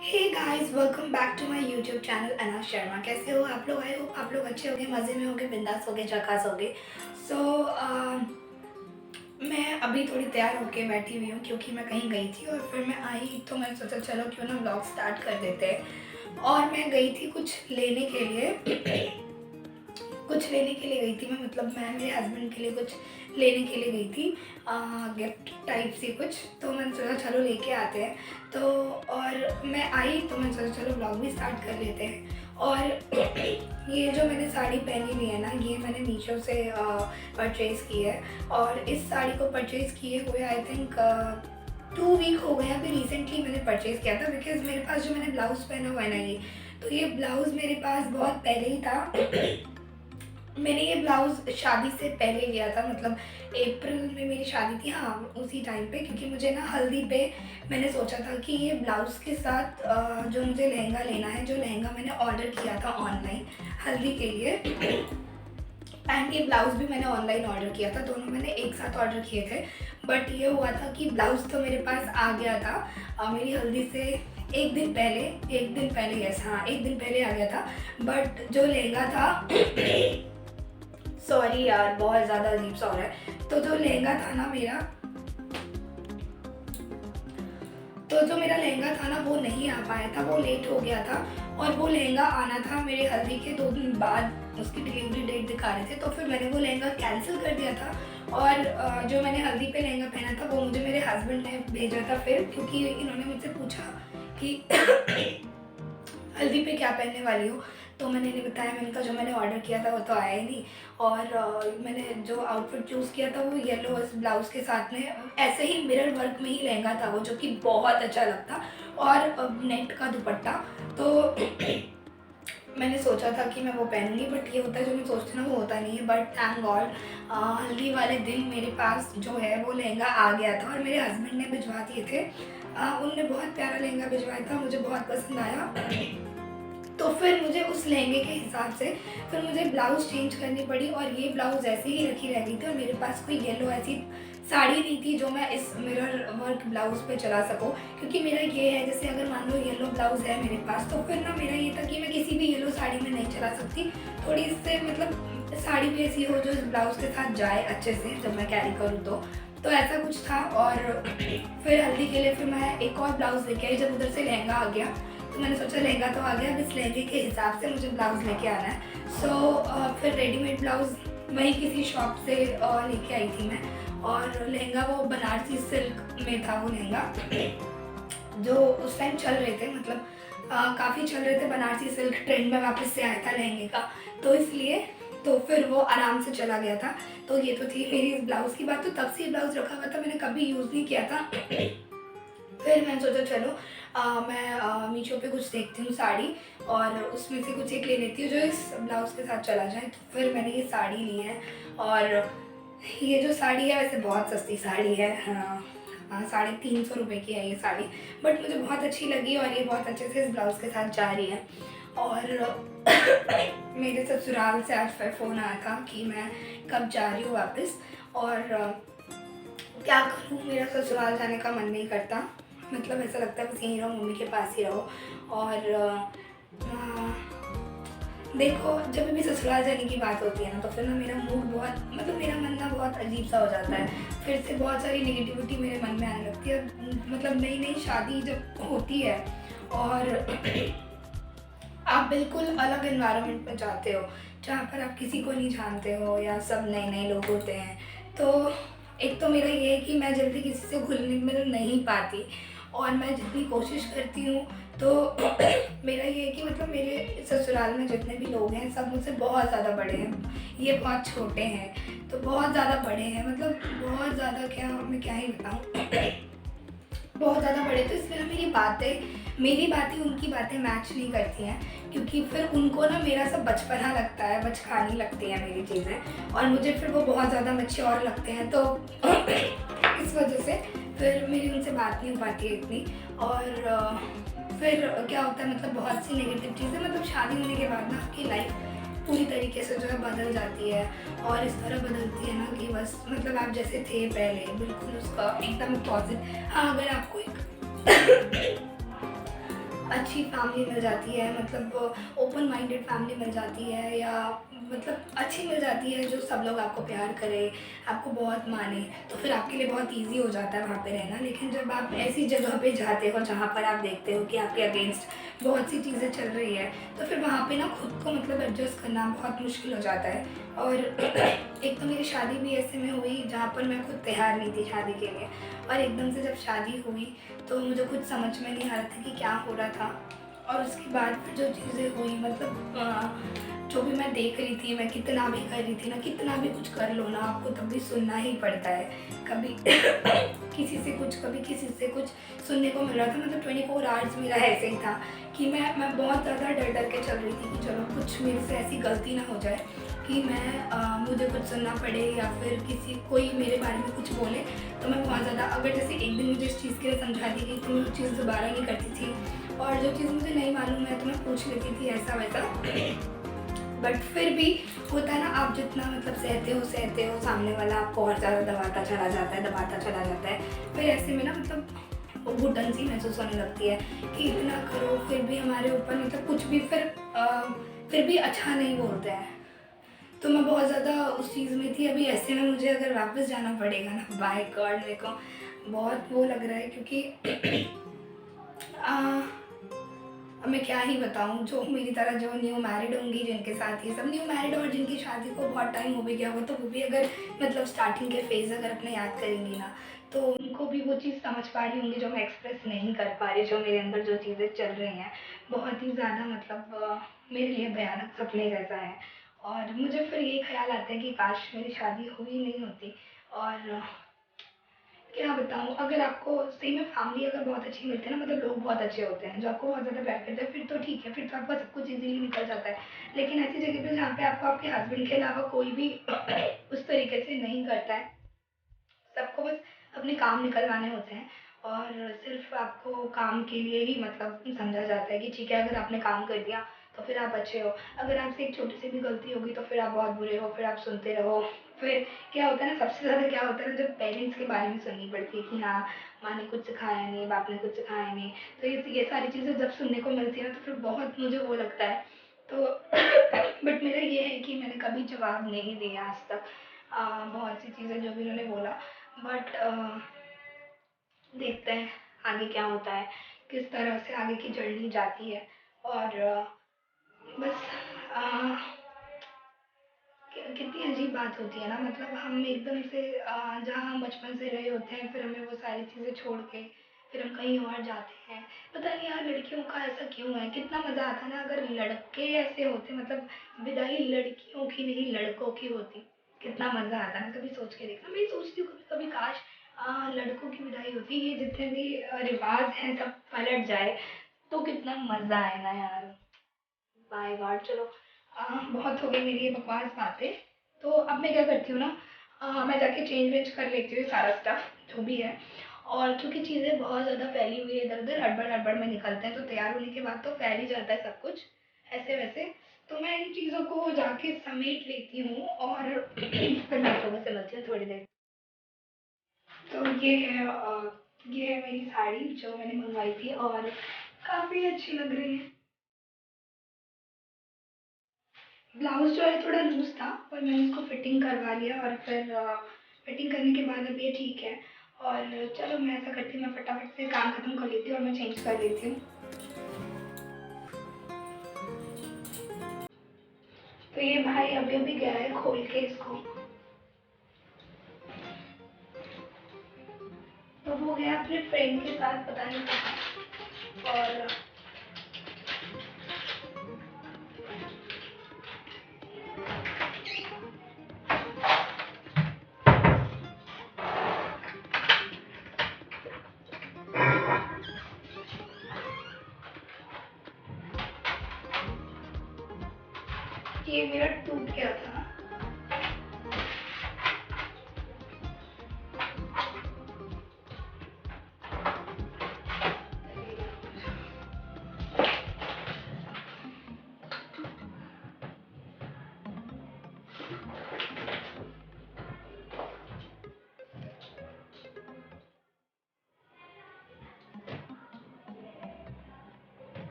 Hey guys, welcome back to my YouTube channel Ana Sharma. कैसे हो आप लोग? आई होप आप लोग अच्छे होंगे, मज़े में होंगे, बिंदास होंगे, झकास होंगे। सो मैं अभी थोड़ी तैयार होके बैठी हुई हूँ क्योंकि मैं कहीं गई थी और फिर मैं आई तो मैंने सोचा चलो क्यों ना व्लॉग स्टार्ट कर देते हैं। और मैं गई थी कुछ लेने के लिए कुछ लेने के लिए गई थी मैं मेरे हस्बैंड के लिए कुछ लेने के लिए गई थी, गिफ्ट टाइप से कुछ। तो मैंने सोचा चलो लेके आते हैं। तो और मैं आई तो मैंने सोचा चलो ब्लॉग भी स्टार्ट कर लेते हैं। और ये जो मैंने साड़ी पहनी हुई है ना, ये मैंने मीशो से परचेज़ की है। और इस साड़ी को परचेज़ किए हुए आई थिंक 2 वीक हो गए। अभी रिसेंटली मैंने परचेज़ किया था बिकॉज़ मेरे पास जो मैंने ब्लाउज़ पहना हुआ है ना, ये तो ये ब्लाउज़ मेरे पास बहुत पहले ही था। मैंने ये ब्लाउज़ शादी से पहले लिया था, अप्रैल में मेरी शादी थी, हाँ उसी टाइम पे। क्योंकि मुझे ना हल्दी पे मैंने सोचा था कि ये ब्लाउज़ के साथ जो मुझे लहंगा लेना है, जो लहंगा मैंने ऑर्डर किया था ऑनलाइन हल्दी के लिए, एंड ये ब्लाउज़ भी मैंने ऑनलाइन ऑर्डर किया था, दोनों मैंने एक साथ ऑर्डर किए थे। बट ये हुआ था कि ब्लाउज़ तो मेरे पास आ गया था मेरी हल्दी से एक दिन पहले, यस हाँ, एक दिन पहले आ गया था। बट जो लहंगा था सॉरी यार, बहुत ज़्यादा अजीब सा हो रहा है। तो जो लहंगा था ना मेरा तो जो मेरा लहंगा था ना वो नहीं आ पाया था, वो लेट हो गया था। और वो लहंगा आना था मेरे हल्दी के 2 दिन बाद, उसकी डिलीवरी डेट दिखा रहे थे। तो फिर मैंने वो लहंगा कैंसिल कर दिया था। और जो मैंने हल्दी पे लहंगा पहना था वो मुझे मेरे हस्बैंड ने भेजा था फिर, क्योंकि इन्होंने मुझसे पूछा कि हल्दी पे क्या पहनने वाली हो। तो मैंने इन्हें बताया, मैंने कहा जो मैंने ऑर्डर किया था वो तो आया ही नहीं। और मैंने जो आउटफिट चूज़ किया था वो येलो ब्लाउज़ के साथ में ऐसे ही मिरर वर्क में ही लहंगा था वो, जो कि बहुत अच्छा लगता। और नेट का दुपट्टा। तो मैंने सोचा था कि मैं वो पहनूंगी, बट ये होता है जो मैं सोचती हूँ ना वो होता नहीं है। बट थैंक गॉड हल्दी वाले दिन मेरे पास जो है वो लहंगा आ गया था और मेरे हस्बैंड ने भिजवा दिए थे। उनने बहुत प्यारा लहंगा भिजवाया था, मुझे बहुत पसंद आया। तो फिर मुझे उस लहंगे के हिसाब से फिर मुझे ब्लाउज़ चेंज करनी पड़ी, और ये ब्लाउज़ ऐसे ही रखी रह गई थी। और मेरे पास कोई येलो ऐसी साड़ी नहीं थी जो मैं इस मिरर वर्क ब्लाउज़ पे चला सकूँ। क्योंकि मेरा ये है, जैसे अगर मान लो येलो ब्लाउज़ है मेरे पास, तो फिर ना मेरा ये था कि मैं किसी भी येलो साड़ी में नहीं चला सकती। थोड़ी इससे साड़ी भी ऐसी हो जो इस ब्लाउज़ के साथ जाए अच्छे से, जब मैं कैरी करूँ तो ऐसा कुछ था। और फिर हल्दी के लिए फिर मैं एक और ब्लाउज़ लेके आई। जब उधर से लहंगा आ गया तो मैंने सोचा लहंगा तो आ गया, अब इस लहंगे के हिसाब से मुझे ब्लाउज़ लेके आना है। फिर रेडीमेड ब्लाउज़ वहीं किसी शॉप से लेके आई थी मैं। और लहंगा वो बनारसी सिल्क में था वो लहंगा, जो उस टाइम चल रहे थे, काफ़ी चल रहे थे। बनारसी सिल्क ट्रेंड में वापस से आया था लहंगे का, तो इसलिए तो फिर वो आराम से चला गया था। तो ये तो थी मेरी इस ब्लाउज़ की बात। तो तब से ये ब्लाउज़ रखा हुआ था, मैंने कभी यूज़ नहीं किया था। फिर मैंने सोचा चलो मैं मीशो पे कुछ देखती हूँ साड़ी, और उसमें से कुछ एक ले लेती हूँ जो इस ब्लाउज़ के साथ चला जाए। तो फिर मैंने ये साड़ी ली है। और ये जो साड़ी है वैसे बहुत सस्ती साड़ी है, हाँ 350 रुपये की है ये साड़ी। बट मुझे बहुत अच्छी लगी और ये बहुत अच्छे से इस ब्लाउज़ के साथ जा रही है। और मेरे ससुराल से आज फिर फ़ोन आया था कि मैं कब जा रही हूँ वापस। और क्या करूँ, मेरा ससुराल जाने का मन नहीं करता। ऐसा लगता है बस यहीं रहो, मम्मी के पास ही रहो। और देखो, जब भी ससुराल जाने की बात होती है ना, तो फिर ना मेरा मूड बहुत मेरा मन ना बहुत अजीब सा हो जाता है। फिर से बहुत सारी नेगेटिविटी मेरे मन में आने लगती है। नई नई शादी जब होती है और आप बिल्कुल अलग एनवायरनमेंट में जाते हो, जहाँ पर आप किसी को नहीं जानते हो या सब नए नए लोग होते हैं। तो एक तो मेरा ये है कि मैं जल्दी किसी से घुल मिल नहीं पाती, और मैं जितनी कोशिश करती हूँ तो मेरा ये है कि मेरे ससुराल में जितने भी लोग हैं सब मुझसे बहुत ज़्यादा बड़े हैं, ये बहुत छोटे हैं तो बहुत ज़्यादा बड़े हैं, बहुत ज़्यादा, मैं क्या ही बताऊँ, बहुत ज़्यादा बड़े। तो इसलिए ना मेरी बातें उनकी बातें मैच नहीं करती हैं, क्योंकि फिर उनको ना मेरा सब बचपना लगता है, बचकानी लगती हैं मेरी चीज़ें, और मुझे फिर वो बहुत ज़्यादा मैच्योर लगते हैं। तो इस वजह से फिर मेरी उनसे बात नहीं हो पाती है इतनी। और फिर क्या होता है, बहुत सी नेगेटिव चीज़ें, शादी होने के बाद ना आपकी लाइफ पूरी तरीके से जो है बदल जाती है। और इस तरह बदलती है ना कि बस आप जैसे थे पहले बिल्कुल उसका एकदम अपोज़िट। हाँ, अच्छी फैमिली मिल जाती है, मतलब ओपन माइंडेड फैमिली मिल जाती है, या मतलब अच्छी मिल जाती है जो सब लोग आपको प्यार करें, आपको बहुत माने, तो फिर आपके लिए बहुत ईज़ी हो जाता है वहाँ पे रहना। लेकिन जब आप ऐसी जगह पे जाते हो जहाँ पर आप देखते हो कि आपके अगेंस्ट बहुत सी चीज़ें चल रही है, तो फिर वहाँ पे ना खुद को मतलब एडजस्ट करना बहुत मुश्किल हो जाता है। और एक तो मेरी शादी भी ऐसे में हुई जहाँ पर मैं खुद तैयार नहीं थी शादी के लिए, और एकदम से जब शादी हुई तो मुझे कुछ समझ में नहीं आ रहा था कि क्या हो रहा था। और उसके बाद फिर जो चीज़ें हुई, मतलब जो भी मैं देख रही थी, मैं कितना भी कर रही थी ना, कितना भी कुछ कर लो ना, आपको तब भी सुनना ही पड़ता है। कभी किसी से कुछ, कभी किसी से कुछ सुनने को मिल रहा था। मतलब 24 आवर्स मेरा ऐसे ही था कि मैं बहुत ज़्यादा डर डर के चल रही थी कि चलो कुछ मेरे से ऐसी गलती ना हो जाए कि मुझे कुछ सुनना पड़े, या फिर किसी कोई मेरे बारे में कुछ बोले तो मैं बहुत ज़्यादा, अगर जैसे एक दिन मुझे इस चीज़ के लिए समझा दी गई तो मैं वो चीज़ दोबारा नहीं करती थी, और जो चीज़ मुझे नहीं मालूम है तो मैं पूछ लेती थी ऐसा वैसा। बट फिर भी होता है ना, आप जितना मतलब सहते हो, सामने वाला आपको और ज़्यादा दबाता चला जाता है, दबाता चला जाता है। फिर ऐसे में ना मतलब घुटन सी महसूस होने लगती है कि इतना करो फिर भी हमारे ऊपर मतलब कुछ भी, फिर भी अच्छा नहीं बोलते हैं। तो मैं बहुत ज़्यादा उस चीज़ में थी। अभी ऐसे में मुझे अगर वापस जाना पड़ेगा ना, बाय गॉड मेरे को बहुत वो लग रहा है, क्योंकि आ, अब मैं क्या ही बताऊँ, जो मेरी तरह जो न्यू मैरिड होंगी, जिनके साथ ये सब न्यू मैरिड और जिनकी शादी को बहुत टाइम हो भी गया हो, तो वो भी अगर मतलब स्टार्टिंग के फेज़ अगर अपने याद करेंगी ना, तो उनको भी वो चीज़ समझ पा रही होंगी जो मैं एक्सप्रेस नहीं कर पा रही, जो मेरे अंदर जो चीज़ें चल रही हैं, बहुत ही ज़्यादा मतलब मेरे लिए भयानक सपने जैसा है। और मुझे फिर ये ख्याल आता है कि काश मेरी शादी हुई नहीं होती। और क्या बताऊँ, अगर आपको सही में फैमिली अगर बहुत अच्छी मिलती है ना, मतलब लोग बहुत अच्छे होते हैं जो आपको बहुत ज़्यादा प्यार करते हैं, फिर तो ठीक है, फिर तो आपका सब कुछ ईज़िली निकल जाता है। लेकिन ऐसी जगह पे जहाँ पे आपको आपके हस्बैंड के अलावा कोई भी उस तरीके से नहीं करता है, सबको बस अपने काम निकलवाने होते हैं, और सिर्फ आपको काम के लिए ही मतलब समझा जाता है कि ठीक है, अगर आपने काम कर दिया तो फिर आप अच्छे हो, अगर आपसे एक छोटी सी भी गलती होगी तो फिर आप बहुत बुरे हो, फिर आप सुनते रहो। फिर क्या होता है ना, सबसे ज़्यादा क्या होता है ना, जब पेरेंट्स के बारे में सुननी पड़ती है कि हाँ, माँ ने कुछ सिखाया नहीं, बाप ने कुछ सिखाया नहीं, तो ये सारी चीज़ें जब सुनने को मिलती है ना, तो फिर बहुत मुझे वो लगता है। तो बट मेरा ये है कि मैंने कभी जवाब नहीं दिया आज तक बहुत सी चीज़ें जो भी उन्होंने बोला। बट देखते हैं आगे क्या होता है, किस तरह से आगे की जर्नी जाती है। और बस अ, कितनी अजीब बात होती है ना, मतलब हम एकदम से जहाँ हम बचपन से रहे होते हैं, फिर हमें वो सारी चीज़ें छोड़ के फिर हम कहीं और जाते हैं। पता नहीं यार लड़कियों का ऐसा क्यों है, कितना मज़ा आता ना अगर लड़के ऐसे होते, मतलब विदाई लड़कियों की नहीं लड़कों की होती, कितना मज़ा आता ना। कभी सोच के देखना, मैं सोचती हूँ कभी कभी काश लड़कों की विदाई होती, ये जितने भी रिवाज हैं सब पलट जाए तो कितना मज़ा आए ना यार। बाय गॉड, चलो बहुत हो गई मेरी ये बकवास बातें। तो अब मैं क्या करती हूँ ना, मैं जाके चेंज वेंज कर लेती हूँ सारा स्टफ जो भी है। और क्योंकि चीज़ें बहुत ज़्यादा फैली हुई है इधर उधर, हड़बड़ हड़बड़ में निकलते हैं, तो तैयार होने के बाद तो फैल ही जाता है सब कुछ ऐसे वैसे। तो मैं इन चीज़ों को जाके समेट लेती हूँ, और फिर मैं आप लोगों से मिलती हूँ थोड़ी देर। तो ये है मेरी साड़ी जो मैंने मंगवाई थी, और काफ़ी अच्छी लग रही है। ब्लाउज़ जो है थोड़ा लूज़ था, पर मैंने इसको फिटिंग करवा लिया, और फिर फिटिंग करने के बाद अब ये ठीक है। और चलो मैं ऐसा करती हूँ, मैं फटाफट से काम खत्म कर लेती हूँ और मैं चेंज कर लेती हूँ। तो ये भाई अभी अभी गया है खोल के इसको, तो वो गया अपने फ्रेंड के साथ पता नहीं कहाँ। और ये मेरा टूट गया था।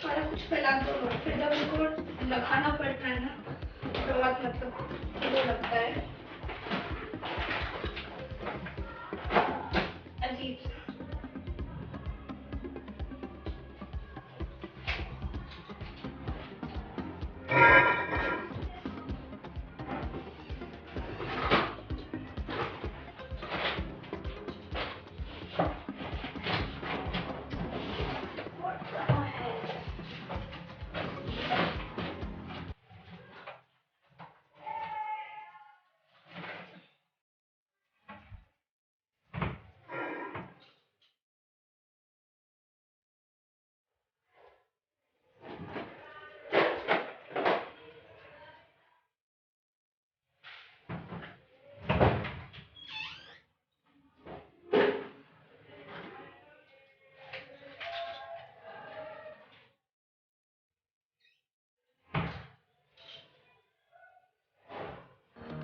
सारा कुछ फैला दो, फिर जब उनको लगाना पड़ता है ना तो बहुत मतलब वो लगता है अजीब सा।